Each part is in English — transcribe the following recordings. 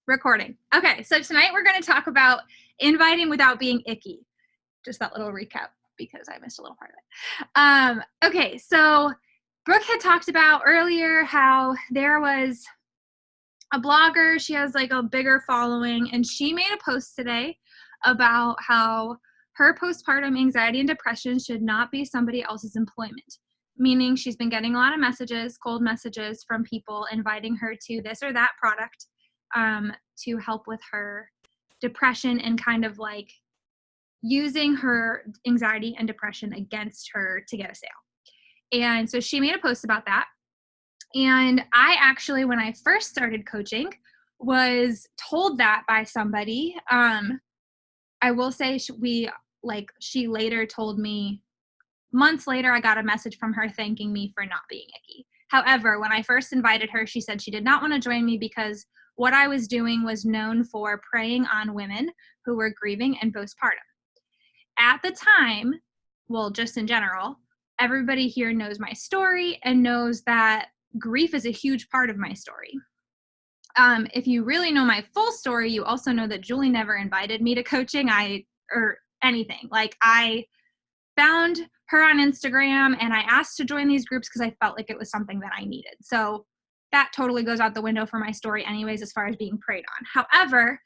Recording. Okay, so tonight we're going to talk about inviting without being icky. Just that little recap because I missed a little part of it. Okay, so Brooke had talked about earlier how there was a blogger. She has like a bigger following, and she made a post today about how her postpartum anxiety and depression should not be somebody else's employment. Meaning she's been getting a lot of messages, cold messages from people inviting her to this or that product to help with her depression and kind of like using her anxiety and depression against her to get a sale. And so she made a post about that. And I actually, when I first started coaching, was told that by somebody. I will say she later told me, months later, I got a message from her thanking me for not being icky. However, when I first invited her, she said she did not want to join me because what I was doing was known for preying on women who were grieving and postpartum. At the time, well, just in general, everybody here knows my story and knows that grief is a huge part of my story. If you really know my full story, you also know that Julie never invited me to coaching or anything. Like, I found her on Instagram and I asked to join these groups because I felt like it was something that I needed. So that totally goes out the window for my story anyways, as far as being preyed on. However,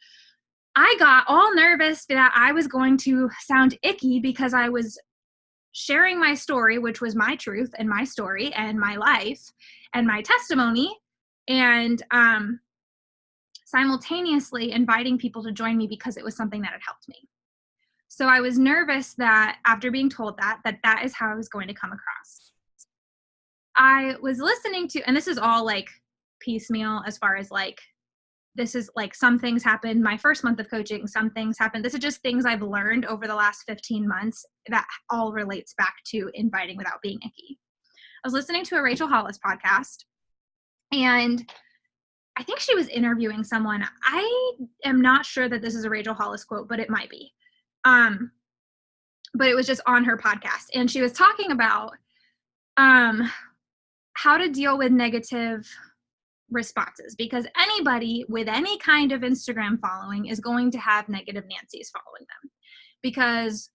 I got all nervous that I was going to sound icky because I was sharing my story, which was my truth and my story and my life and my testimony, and simultaneously inviting people to join me because it was something that had helped me. So I was nervous that after being told that is how I was going to come across. I was listening to, and this is all like piecemeal as far as like, this is like some things happened my first month of coaching, some things happened. This is just things I've learned over the last 15 months that all relates back to inviting without being icky. I was listening to a Rachel Hollis podcast, and I think she was interviewing someone. I am not sure that this is a Rachel Hollis quote, but it might be. But it was just on her podcast, and she was talking about how to deal with negative responses, because anybody with any kind of Instagram following is going to have negative Nancy's following them, because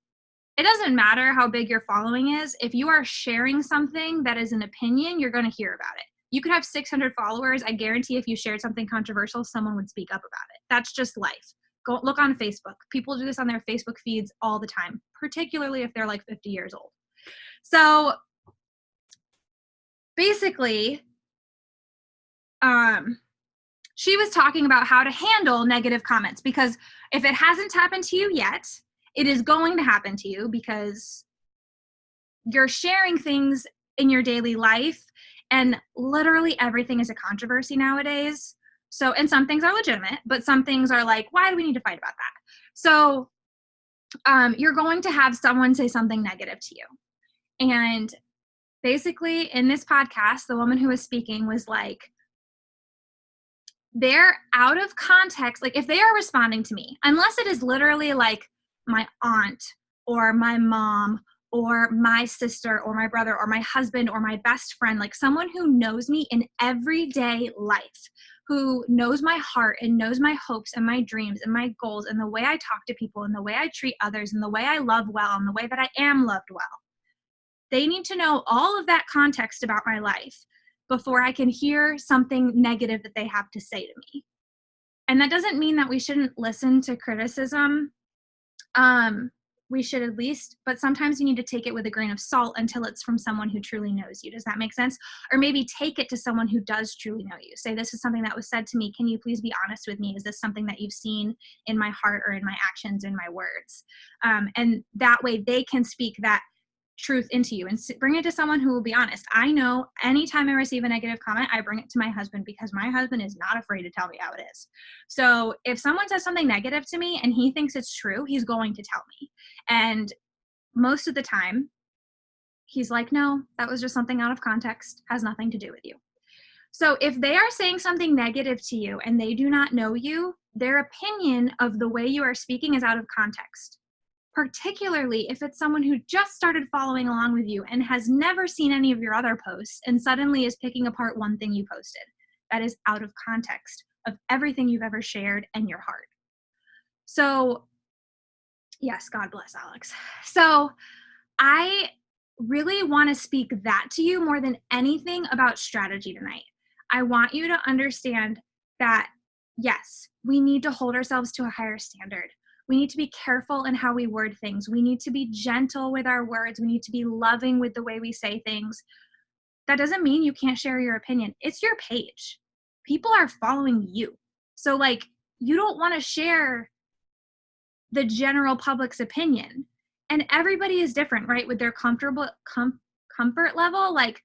it doesn't matter how big your following is. If you are sharing something that is an opinion, you're going to hear about it. You could have 600 followers. I guarantee if you shared something controversial, someone would speak up about it. That's just life. Go look on Facebook. People do this on their Facebook feeds all the time, particularly if they're like 50 years old. So basically, she was talking about how to handle negative comments, because if it hasn't happened to you yet, it is going to happen to you, because you're sharing things in your daily life, and literally everything is a controversy nowadays. So, and some things are legitimate, but some things are like, why do we need to fight about that? So you're going to have someone say something negative to you. And basically in this podcast, the woman who was speaking was like, they're out of context. Like, if they are responding to me, unless it is literally like my aunt or my mom or my sister or my brother or my husband or my best friend, like someone who knows me in everyday life, who knows my heart and knows my hopes and my dreams and my goals and the way I talk to people and the way I treat others and the way I love well and the way that I am loved well. They need to know all of that context about my life before I can hear something negative that they have to say to me. And that doesn't mean that we shouldn't listen to criticism. We should at least, but sometimes you need to take it with a grain of salt until it's from someone who truly knows you. Does that make sense? Or maybe take it to someone who does truly know you. Say, this is something that was said to me. Can you please be honest with me? Is this something that you've seen in my heart or in my actions, in my words? And that way they can speak that truth into you and bring it to someone who will be honest. I know anytime I receive a negative comment, I bring it to my husband, because my husband is not afraid to tell me how it is. So if someone says something negative to me and he thinks it's true, he's going to tell me. And most of the time, he's like, no, that was just something out of context, has nothing to do with you. So if they are saying something negative to you and they do not know you, their opinion of the way you are speaking is out of context. Particularly if it's someone who just started following along with you and has never seen any of your other posts and suddenly is picking apart one thing you posted. That is out of context. of everything you've ever shared and your heart. So yes, God bless Alex. So I really want to speak that to you more than anything about strategy tonight. I want you to understand that, yes, we need to hold ourselves to a higher standard. We need to be careful in how we word things. We need to be gentle with our words. We need to be loving with the way we say things. That doesn't mean you can't share your opinion. It's your page. People are following you. So, like, you don't want to share the general public's opinion. And everybody is different, right? With their comfort level. Like,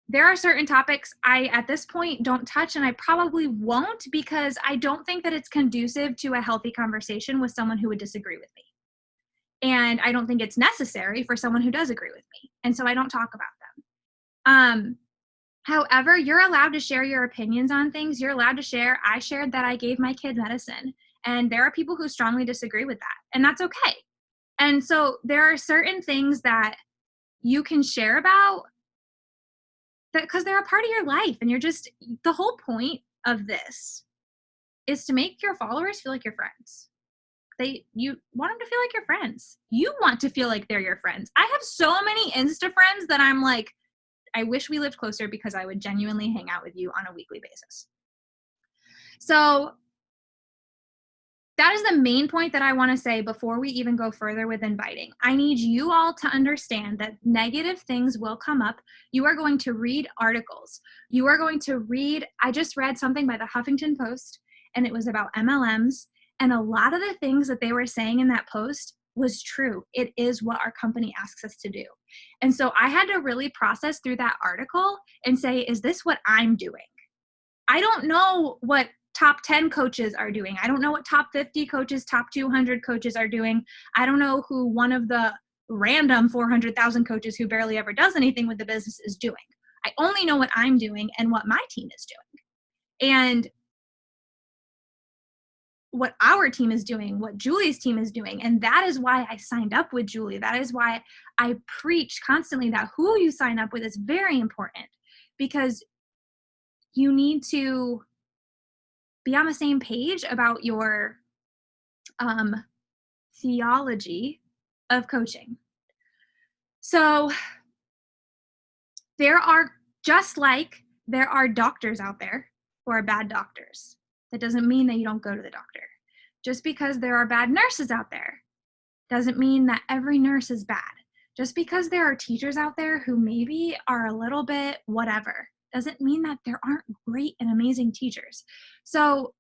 there are certain topics I, at this point, don't touch, and I probably won't, because I don't think that it's conducive to a healthy conversation with someone who would disagree with me. And I don't think it's necessary for someone who does agree with me. And so I don't talk about them. However, you're allowed to share your opinions on things. You're allowed to share. I shared that I gave my kid medicine, and there are people who strongly disagree with that, and that's okay. And so there are certain things that you can share about that because they're a part of your life, and you're just, the whole point of this is to make your followers feel like your friends. You want them to feel like your friends. You want to feel like they're your friends. I have so many Insta friends that I'm like, I wish we lived closer because I would genuinely hang out with you on a weekly basis. So that is the main point that I want to say before we even go further with inviting. I need you all to understand that negative things will come up. You are going to read articles. You are going to read, I just read something by the Huffington Post, and it was about MLMs. And a lot of the things that they were saying in that post was true. It is what our company asks us to do. And so I had to really process through that article and say, is this what I'm doing? I don't know what top 10 coaches are doing. I don't know what top 50 coaches, top 200 coaches are doing. I don't know who one of the random 400,000 coaches who barely ever does anything with the business is doing. I only know what I'm doing and what my team is doing. And what our team is doing, what Julie's team is doing. And that is why I signed up with Julie. That is why I preach constantly that who you sign up with is very important, because you need to be on the same page about your theology of coaching. So there are, just like there are doctors out there who are bad doctors, that doesn't mean that you don't go to the doctor. Just because there are bad nurses out there doesn't mean that every nurse is bad. Just because there are teachers out there who maybe are a little bit whatever doesn't mean that there aren't great and amazing teachers. So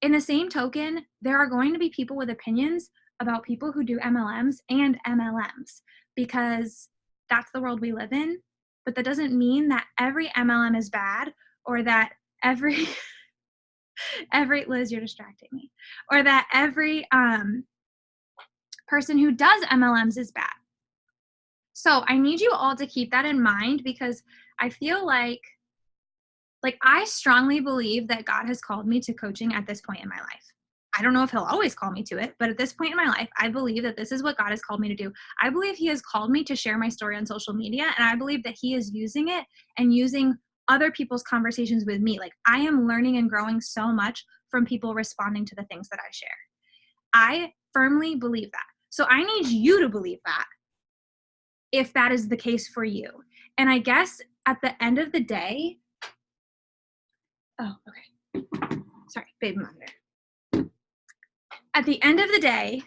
in the same token, there are going to be people with opinions about people who do MLMs and MLMs, because that's the world we live in. But that doesn't mean that every MLM is bad, or that every Liz, you're distracting me, or that every person who does MLMs is bad. So I need you all to keep that in mind, because I feel like I strongly believe that God has called me to coaching at this point in my life. I don't know if he'll always call me to it, but at this point in my life, I believe that this is what God has called me to do. I believe he has called me to share my story on social media, and I believe that he is using it and using other people's conversations with me. Like, I am learning and growing so much from people responding to the things that I share. I firmly believe that. So I need you to believe that, if that is the case for you. And I guess at the end of the day, oh, okay. Sorry, baby monitor. At the end of the day,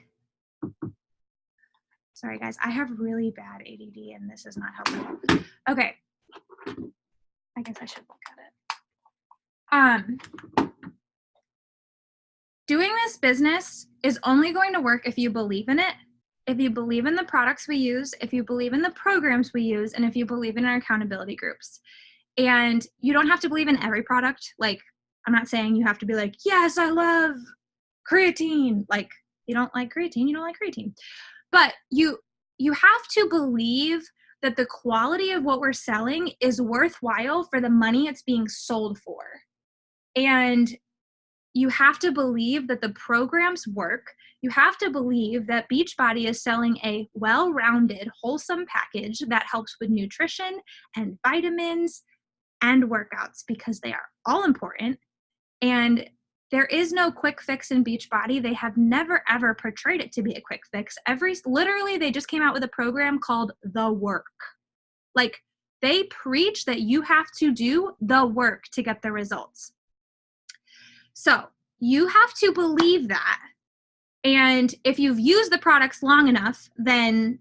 sorry guys, I have really bad ADD and this is not helping. Okay. I guess I should look at it. Doing this business is only going to work if you believe in it, if you believe in the products we use, if you believe in the programs we use, and if you believe in our accountability groups. And you don't have to believe in every product. Like, I'm not saying you have to be like, yes, I love creatine. Like, you don't like creatine, you don't like creatine. But you have to believe that the quality of what we're selling is worthwhile for the money it's being sold for. And you have to believe that the programs work. You have to believe that Beachbody is selling a well-rounded, wholesome package that helps with nutrition and vitamins and workouts, because they are all important. And there is no quick fix in Beachbody. They have never, ever portrayed it to be a quick fix. Literally, they just came out with a program called The Work. Like, they preach that you have to do the work to get the results. So you have to believe that. And if you've used the products long enough, then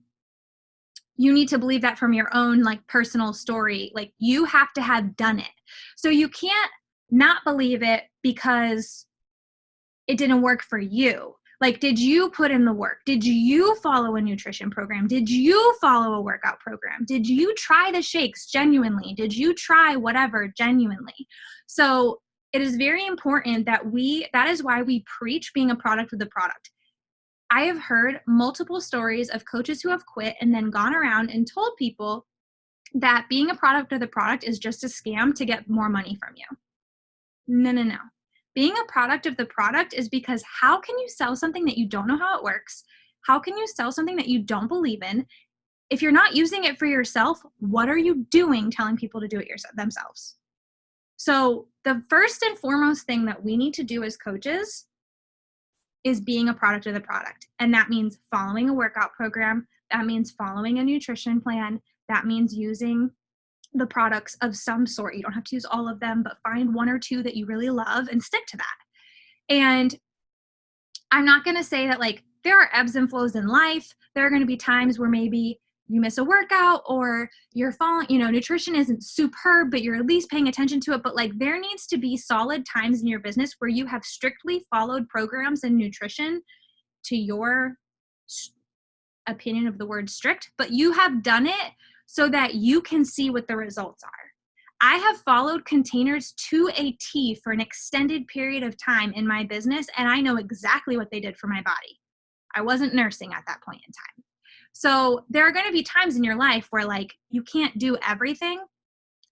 you need to believe that from your own like personal story. Like, you have to have done it. So you can't not believe it because it didn't work for you. Like, did you put in the work? Did you follow a nutrition program? Did you follow a workout program? Did you try the shakes genuinely? Did you try whatever genuinely? So it is very important that that is why we preach being a product of the product. I have heard multiple stories of coaches who have quit and then gone around and told people that being a product of the product is just a scam to get more money from you. No. Being a product of the product is because how can you sell something that you don't know how it works? How can you sell something that you don't believe in? If you're not using it for yourself, what are you doing telling people to do it themselves? So the first and foremost thing that we need to do as coaches is being a product of the product. And that means following a workout program. That means following a nutrition plan. That means using the products of some sort. You don't have to use all of them, but find one or two that you really love and stick to that. And I'm not going to say that like there are ebbs and flows in life. There are going to be times where maybe you miss a workout or you're falling, nutrition isn't superb, but you're at least paying attention to it. But like there needs to be solid times in your business where you have strictly followed programs and nutrition to your opinion of the word strict, but you have done it so that you can see what the results are. I have followed containers to a T for an extended period of time in my business, and I know exactly what they did for my body. I wasn't nursing at that point in time. So there are going to be times in your life where like you can't do everything.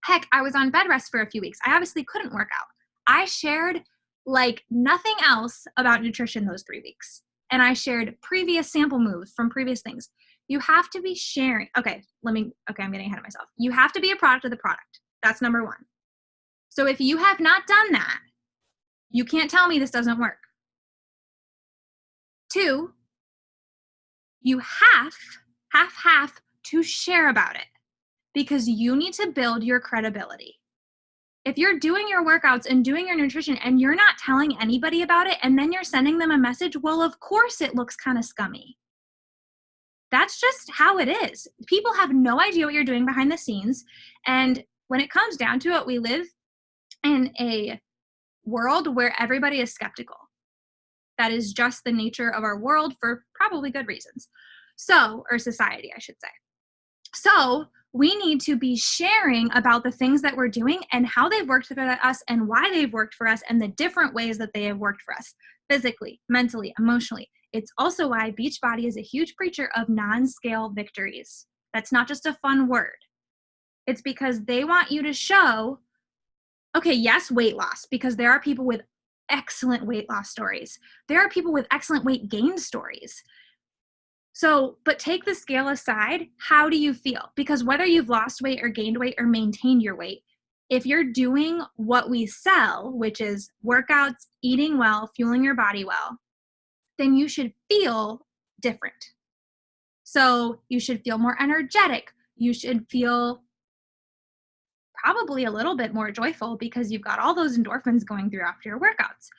Heck, I was on bed rest for a few weeks. I obviously couldn't work out. I shared like nothing else about nutrition those 3 weeks. And I shared previous sample moves from previous things. You have to be sharing. Okay, I'm getting ahead of myself. You have to be a product of the product. That's number one. So if you have not done that, you can't tell me this doesn't work. 2, you have to share about it because you need to build your credibility. If you're doing your workouts and doing your nutrition and you're not telling anybody about it and then you're sending them a message, well, of course it looks kind of scummy. That's just how it is. People have no idea what you're doing behind the scenes. And when it comes down to it, we live in a world where everybody is skeptical. That is just the nature of our world for probably good reasons. Or society, I should say. So we need to be sharing about the things that we're doing and how they've worked for us and why they've worked for us and the different ways that they have worked for us physically, mentally, emotionally. It's also why Beachbody is a huge preacher of non-scale victories. That's not just a fun word. It's because they want you to show, okay, yes, weight loss, because there are people with excellent weight loss stories. There are people with excellent weight gain stories. So, but take the scale aside, how do you feel? Because whether you've lost weight or gained weight or maintained your weight, if you're doing what we sell, which is workouts, eating well, fueling your body well, then you should feel different. So you should feel more energetic. You should feel probably a little bit more joyful because you've got all those endorphins going through after your workouts.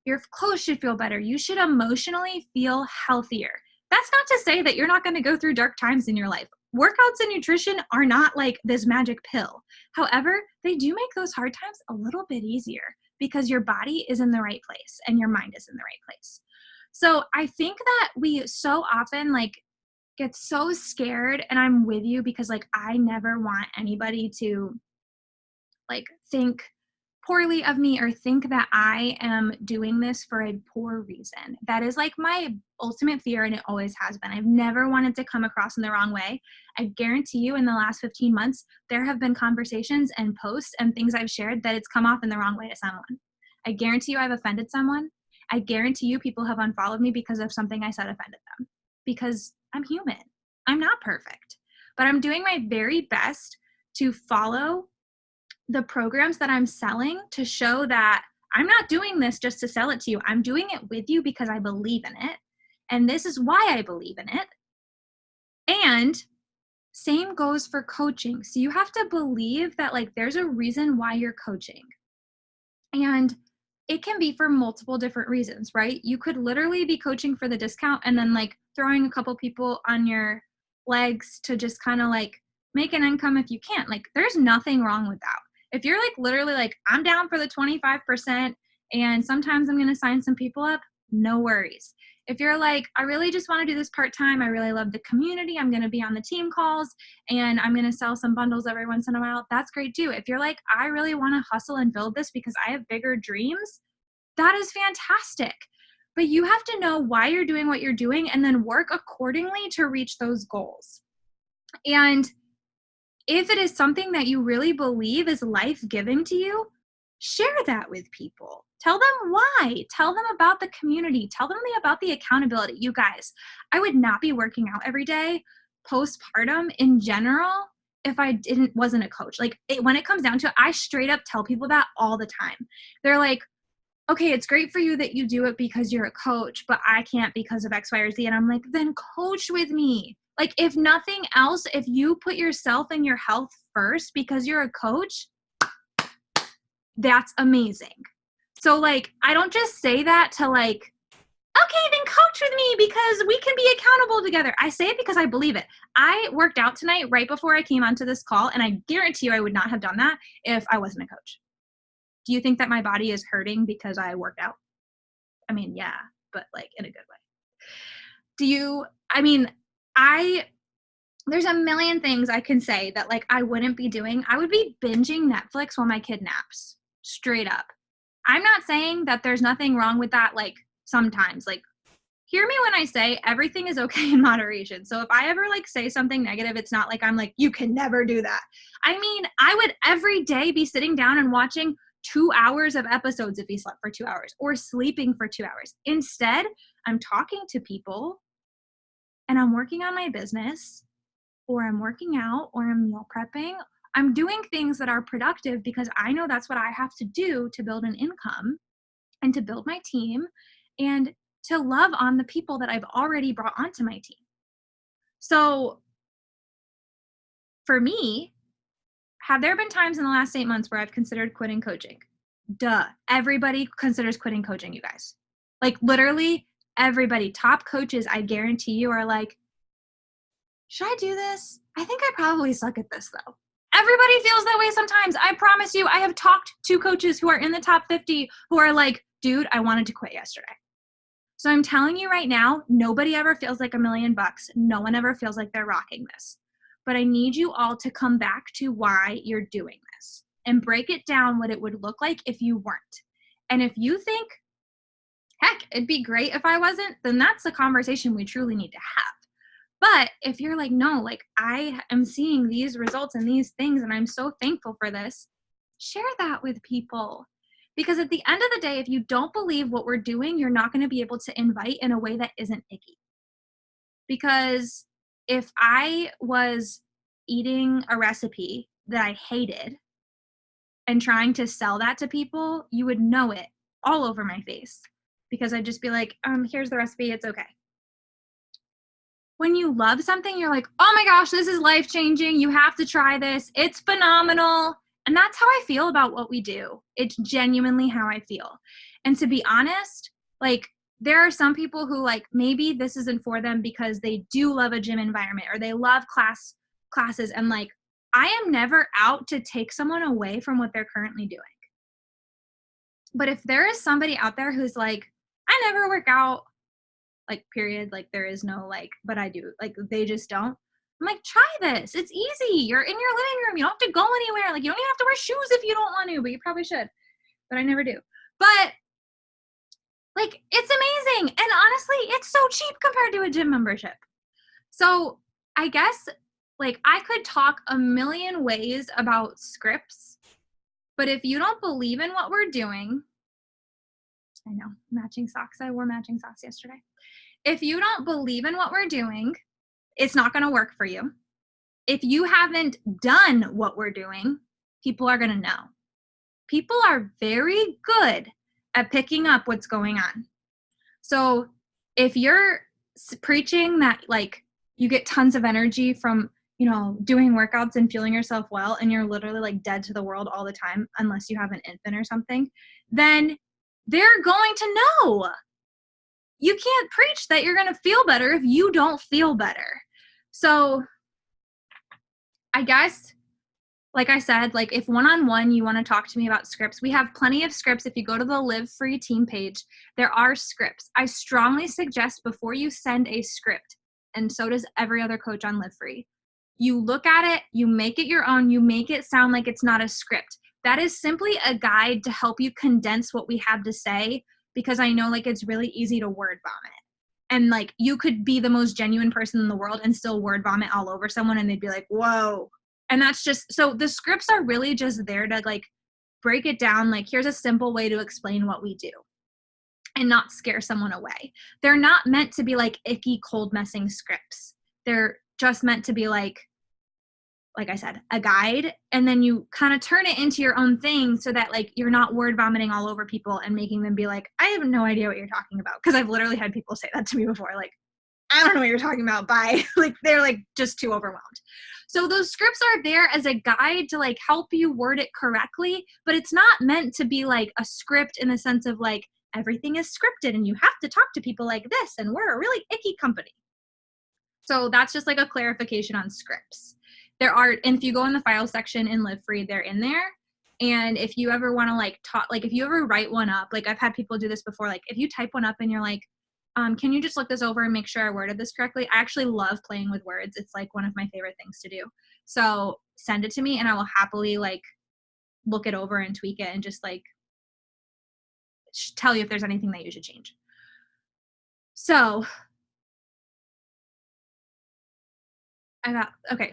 Your clothes should feel better. You should emotionally feel healthier. That's not to say that you're not going to go through dark times in your life. Workouts and nutrition are not like this magic pill. However, they do make those hard times a little bit easier because your body is in the right place and your mind is in the right place. So I think that we so often get so scared, and I'm with you because I never want anybody to think poorly of me or think that I am doing this for a poor reason. That is my ultimate fear, and it always has been. I've never wanted to come across in the wrong way. I guarantee you in the last 15 months, there have been conversations and posts and things I've shared that it's come off in the wrong way to someone. I guarantee you I've offended someone. I guarantee you people have unfollowed me because of something I said offended them. Because I'm human. I'm not perfect. But I'm doing my very best to follow the programs that I'm selling to show that I'm not doing this just to sell it to you. I'm doing it with you because I believe in it. And this is why I believe in it. And same goes for coaching. So you have to believe that like there's a reason why you're coaching. And it can be for multiple different reasons, right? You could literally be coaching for the discount and then like throwing a couple people on your legs to just kind of like make an income if you can't. Like there's nothing wrong with that. If you're like literally like, I'm down for the 25% and sometimes I'm going to sign some people up, no worries. If you're like, I really just want to do this part-time, I really love the community, I'm going to be on the team calls and I'm going to sell some bundles every once in a while, that's great too. If you're like, I really want to hustle and build this because I have bigger dreams, that is fantastic. But you have to know why you're doing what you're doing and then work accordingly to reach those goals. And if it is something that you really believe is life-giving to you, share that with people. Tell them why. Tell them about the community. Tell them about the accountability. You guys, I would not be working out every day postpartum in general if I wasn't a coach. Like when it comes down to it, I straight up tell people that all the time. They're like, okay, it's great for you that you do it because you're a coach, but I can't because of X, Y, or Z. And I'm like, then coach with me. Like if nothing else, if you put yourself and your health first because you're a coach, that's amazing. So like, I don't just say that to like, okay, then coach with me because we can be accountable together. I say it because I believe it. I worked out tonight right before I came onto this call, and I guarantee you I would not have done that if I wasn't a coach. Do you think that my body is hurting because I worked out? I mean, yeah, but like in a good way. There's a million things I can say that like I wouldn't be doing. I would be binging Netflix while my kid naps, straight up. I'm not saying that there's nothing wrong with that, like sometimes, like hear me when I say everything is okay in moderation. So if I ever like say something negative, it's not like I'm like, you can never do that. I mean, I would every day be sitting down and watching 2 hours of episodes if he slept for 2 hours or sleeping for 2 hours. Instead, I'm talking to people and I'm working on my business or I'm working out or I'm meal prepping. I'm doing things that are productive because I know that's what I have to do to build an income and to build my team and to love on the people that I've already brought onto my team. So for me, have there been times in the last 8 months where I've considered quitting coaching? Duh. Everybody considers quitting coaching, you guys. Like literally everybody, top coaches, I guarantee you are like, should I do this? I think I probably suck at this though. Everybody feels that way sometimes. I promise you, I have talked to coaches who are in the top 50 who are like, dude, I wanted to quit yesterday. So I'm telling you right now, nobody ever feels like $1,000,000. No one ever feels like they're rocking this. But I need you all to come back to why you're doing this and break it down what it would look like if you weren't. And if you think, heck, it'd be great if I wasn't, then that's the conversation we truly need to have. But if you're like, no, like I am seeing these results and these things and I'm so thankful for this, share that with people. Because at the end of the day, if you don't believe what we're doing, you're not going to be able to invite in a way that isn't icky. Because if I was eating a recipe that I hated and trying to sell that to people, you would know it all over my face. Because I'd just be like, here's the recipe, it's okay. When you love something, you're like, oh my gosh, this is life-changing. You have to try this. It's phenomenal. And that's how I feel about what we do. It's genuinely how I feel. And to be honest, like there are some people who like maybe this isn't for them because they do love a gym environment or they love classes. And like I am never out to take someone away from what they're currently doing. But if there is somebody out there who's like, I never work out, like period, like there is no like, but I do, like they just don't. I'm like, try this. It's easy. You're in your living room. You don't have to go anywhere. Like you don't even have to wear shoes if you don't want to, but you probably should. But I never do. But like, it's amazing. And honestly, it's so cheap compared to a gym membership. So I guess like I could talk a million ways about scripts, but if you don't believe in what we're doing, I know, matching socks. I wore matching socks yesterday. If you don't believe in what we're doing, it's not going to work for you. If you haven't done what we're doing, people are going to know. People are very good at picking up what's going on. So if you're preaching that like you get tons of energy from, you know, doing workouts and feeling yourself well, and you're literally like dead to the world all the time, unless you have an infant or something, then they're going to know. You can't preach that you're going to feel better if you don't feel better. So I guess, like I said, like if one-on-one you want to talk to me about scripts, we have plenty of scripts. If you go to the Live Free team page, there are scripts. I strongly suggest before you send a script, and so does every other coach on Live Free, you look at it, you make it your own, you make it sound like it's not a script. That is simply a guide to help you condense what we have to say, because I know like it's really easy to word vomit. And like you could be the most genuine person in the world and still word vomit all over someone and they'd be like, whoa. And that's just, so the scripts are really just there to like break it down. Like here's a simple way to explain what we do and not scare someone away. They're not meant to be like icky cold messing scripts. They're just meant to be like I said, a guide, and then you kind of turn it into your own thing so that like you're not word vomiting all over people and making them be like, I have no idea what you're talking about. Because I've literally had people say that to me before, like, I don't know what you're talking about, bye. Like they're like just too overwhelmed. So those scripts are there as a guide to like help you word it correctly, but it's not meant to be like a script in the sense of like everything is scripted and you have to talk to people like this and we're a really icky company. So that's just like a clarification on scripts. There are, and if you go in the file section in Live Free, they're in there. And if you ever want to like talk, like if you ever write one up, like I've had people do this before, like if you type one up and you're like, can you just look this over and make sure I worded this correctly? I actually love playing with words. It's like one of my favorite things to do. So send it to me and I will happily like look it over and tweak it and just like tell you if there's anything that you should change. So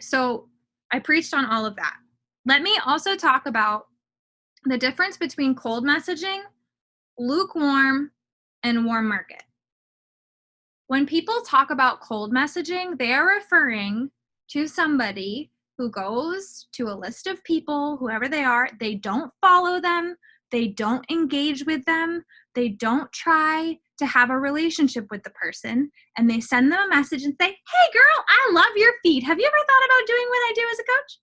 so I preached on all of that. Let me also talk about the difference between cold messaging, lukewarm, and warm market. When people talk about cold messaging, they are referring to somebody who goes to a list of people, whoever they are, they don't follow them, they don't engage with them, they don't try to have a relationship with the person, and they send them a message and say, hey girl, I love your feed. Have you ever thought about doing what I do as a coach?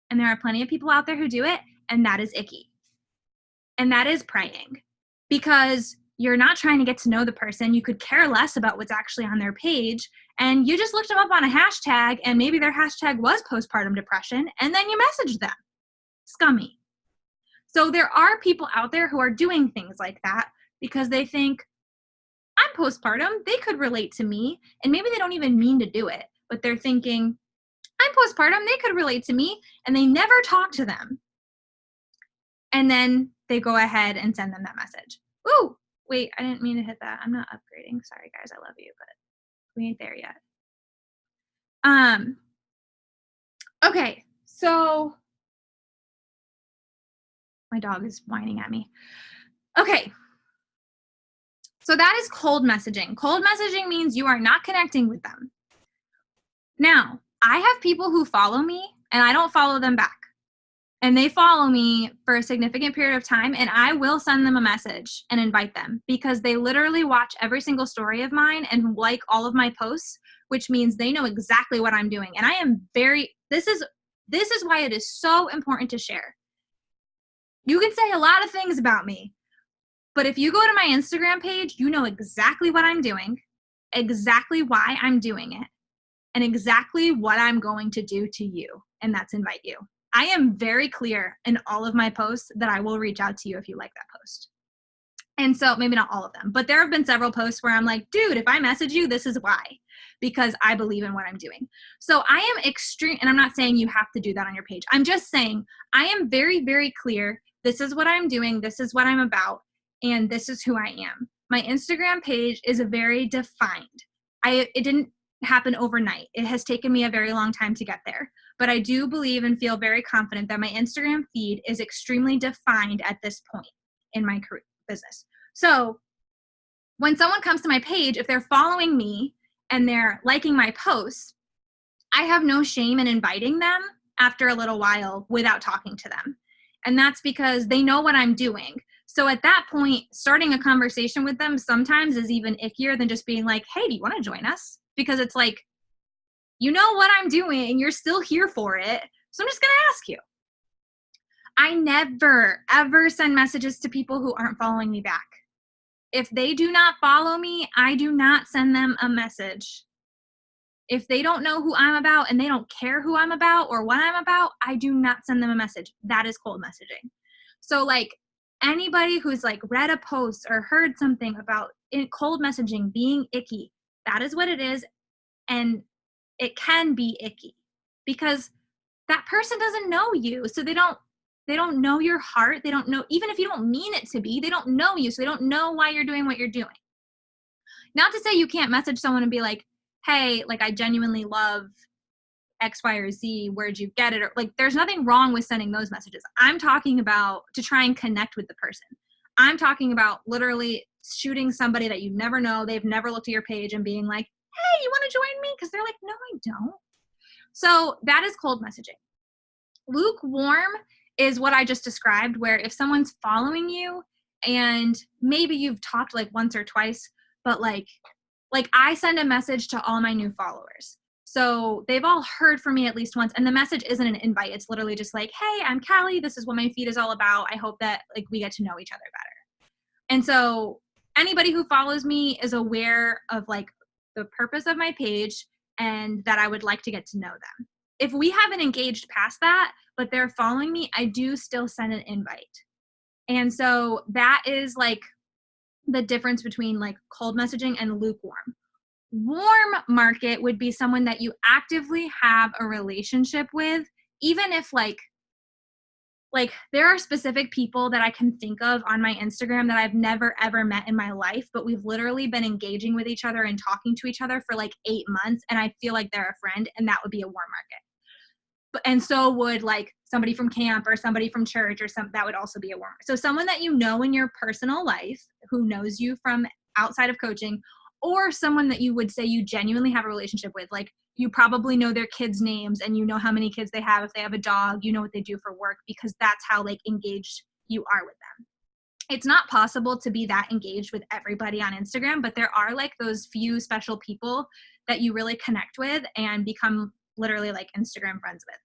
And there are plenty of people out there who do it, and that is icky. And that is preying, because you're not trying to get to know the person. You could care less about what's actually on their page, and you just looked them up on a hashtag, and maybe their hashtag was postpartum depression, and then you messaged them. Scummy. So there are people out there who are doing things like that because they think, I'm postpartum, they could relate to me, and maybe they don't even mean to do it, but they're thinking, I'm postpartum, they could relate to me, and they never talk to them. And then they go ahead and send them that message. Ooh, wait, I didn't mean to hit that. I'm not upgrading. Sorry, guys, I love you, but we ain't there yet. Okay, so my dog is whining at me. Okay, so that is cold messaging. Cold messaging means you are not connecting with them. Now, I have people who follow me and I don't follow them back. And they follow me for a significant period of time, and I will send them a message and invite them because they literally watch every single story of mine and like all of my posts, which means they know exactly what I'm doing. And I am this is why it is so important to share. You can say a lot of things about me, but if you go to my Instagram page, you know exactly what I'm doing, exactly why I'm doing it, and exactly what I'm going to do to you, and that's invite you. I am very clear in all of my posts that I will reach out to you if you like that post. And so maybe not all of them, but there have been several posts where I'm like, dude, if I message you, this is why, because I believe in what I'm doing. So I am extreme, and I'm not saying you have to do that on your page. I'm just saying I am very, very clear. This is what I'm doing. This is what I'm about. And this is who I am. My Instagram page is very defined. It didn't happen overnight. It has taken me a very long time to get there. But I do believe and feel very confident that my Instagram feed is extremely defined at this point in my career business. So when someone comes to my page, if they're following me and they're liking my posts, I have no shame in inviting them after a little while without talking to them. And that's because they know what I'm doing. So at that point, starting a conversation with them sometimes is even ickier than just being like, hey, do you want to join us? Because it's like, you know what I'm doing. You're still here for it. So I'm just going to ask you. I never, ever send messages to people who aren't following me back. If they do not follow me, I do not send them a message. If they don't know who I'm about and they don't care who I'm about or what I'm about, I do not send them a message. That is cold messaging. So like anybody who's like read a post or heard something about cold messaging being icky, that is what it is. And it can be icky because that person doesn't know you. So they don't know your heart. They don't know, even if you don't mean it to be, they don't know you. So they don't know why you're doing what you're doing. Not to say you can't message someone and be like, hey, like I genuinely love X, Y, or Z. Where'd you get it? Or like, there's nothing wrong with sending those messages. I'm talking about to try and connect with the person. I'm talking about literally shooting somebody that you never know. They've never looked at your page and being like, hey, you want to join me? Because they're like, no, I don't. So that is cold messaging. Lukewarm is what I just described, where if someone's following you and maybe you've talked like once or twice, but like I send a message to all my new followers. So they've all heard from me at least once. And the message isn't an invite. It's literally just like, hey, I'm Callie. This is what my feed is all about. I hope that like we get to know each other better. And so anybody who follows me is aware of like the purpose of my page and that I would like to get to know them. If we haven't engaged past that, but they're following me, I do still send an invite. And so that is like the difference between like cold messaging and lukewarm. Warm market would be someone that you actively have a relationship with, even if like there are specific people that I can think of on my Instagram that I've never ever met in my life, but we've literally been engaging with each other and talking to each other for like 8 months, and I feel like they're a friend, and that would be a warm market. And so would like somebody from camp or somebody from church or something, that would also be a warm. So someone that you know in your personal life who knows you from outside of coaching, or someone that you would say you genuinely have a relationship with, like you probably know their kids' names and you know how many kids they have. If they have a dog, you know what they do for work, because that's how like engaged you are with them. It's not possible to be that engaged with everybody on Instagram, but there are like those few special people that you really connect with and become literally like Instagram friends with.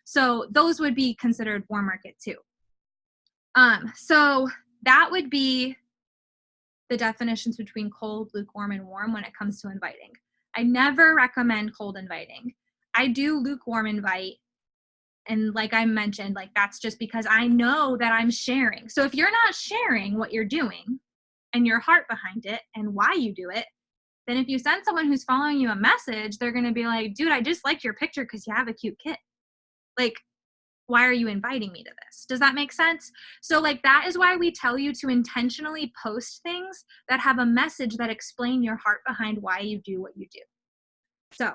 So those would be considered warm market too. So that would be the definitions between cold, lukewarm, and warm when it comes to inviting. I never recommend cold inviting. I do lukewarm invite. And like I mentioned, like that's just because I know that I'm sharing. So if you're not sharing what you're doing and your heart behind it and why you do it, then if you send someone who's following you a message, they're going to be like, dude, I just liked your picture because you have a cute kid. Like, why are you inviting me to this? Does that make sense? So like that is why we tell you to intentionally post things that have a message that explain your heart behind why you do what you do. So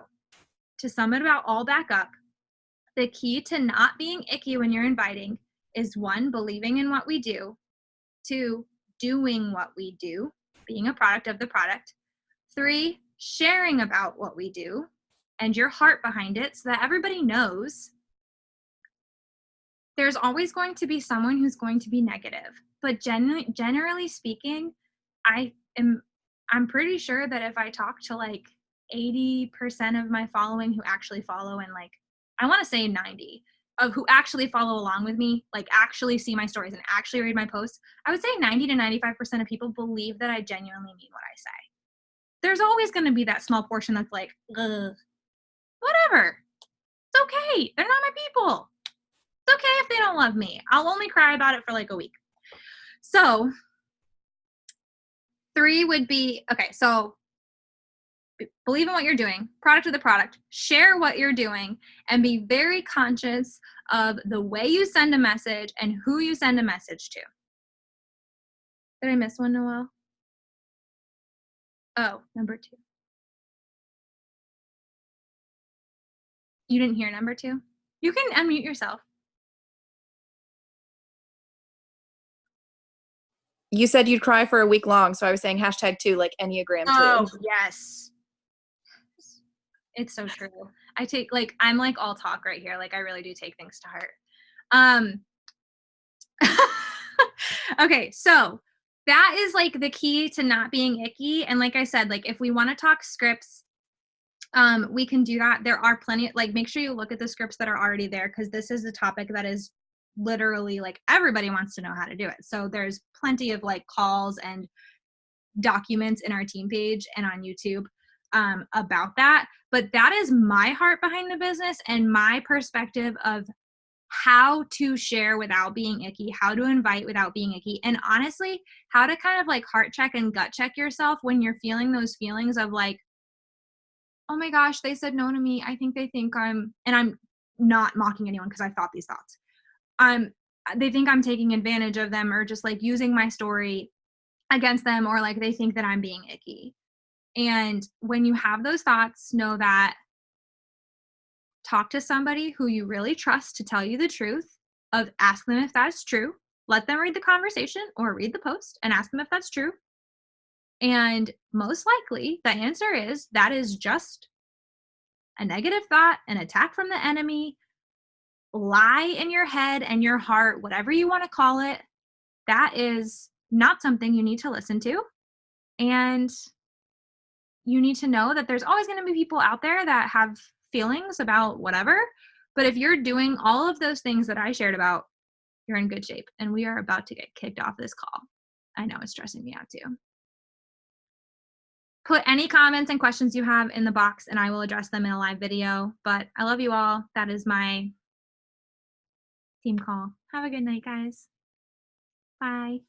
to sum it all back up, the key to not being icky when you're inviting is 1, believing in what we do, 2, doing what we do, being a product of the product, 3, sharing about what we do and your heart behind it so that everybody knows. There's always going to be someone who's going to be negative, but generally speaking, I'm pretty sure that if I talk to like 80% of my following who actually follow, and like I want to say 90 of who actually follow along with me, like actually see my stories and actually read my posts, I would say 90 to 95% of people believe that I genuinely mean what I say. There's always going to be that small portion that's like, ugh, whatever. It's okay. They're not my people. It's okay if they don't love me. I'll only cry about it for like a week. So 3 would be, okay, so believe in what you're doing, product of the product, share what you're doing, and be very conscious of the way you send a message and who you send a message to. Did I miss one, Noelle? Oh, number 2. You didn't hear number 2? You can unmute yourself. You said you'd cry for a week long, so I was saying #2, like Enneagram 2. Oh, yes. It's so true. I'm like all talk right here. Like I really do take things to heart. Um okay, so that is like the key to not being icky. And like I said, like if we want to talk scripts, we can do that. There are plenty, like make sure you look at the scripts that are already there because this is a topic that is literally like everybody wants to know how to do it. So there's plenty of like calls and documents in our team page and on YouTube about that. But that is my heart behind the business and my perspective of how to share without being icky, how to invite without being icky, and honestly, how to kind of like heart check and gut check yourself when you're feeling those feelings of like, oh my gosh, they said no to me. I think they think and I'm not mocking anyone because I've thought these thoughts. I'm, they think I'm taking advantage of them or just like using my story against them, or like they think that I'm being icky. And when you have those thoughts, know that talk to somebody who you really trust to tell you the truth, of ask them if that's true. Let them read the conversation or read the post and ask them if that's true. And most likely the answer is that is just a negative thought, an attack from the enemy, lie in your head and your heart, whatever you want to call it. That is not something you need to listen to. And you need to know that there's always going to be people out there that have feelings about whatever. But if you're doing all of those things that I shared about, you're in good shape. And we are about to get kicked off this call. I know it's stressing me out too. Put any comments and questions you have in the box and I will address them in a live video. But I love you all. That is my team call. Have a good night, guys. Bye.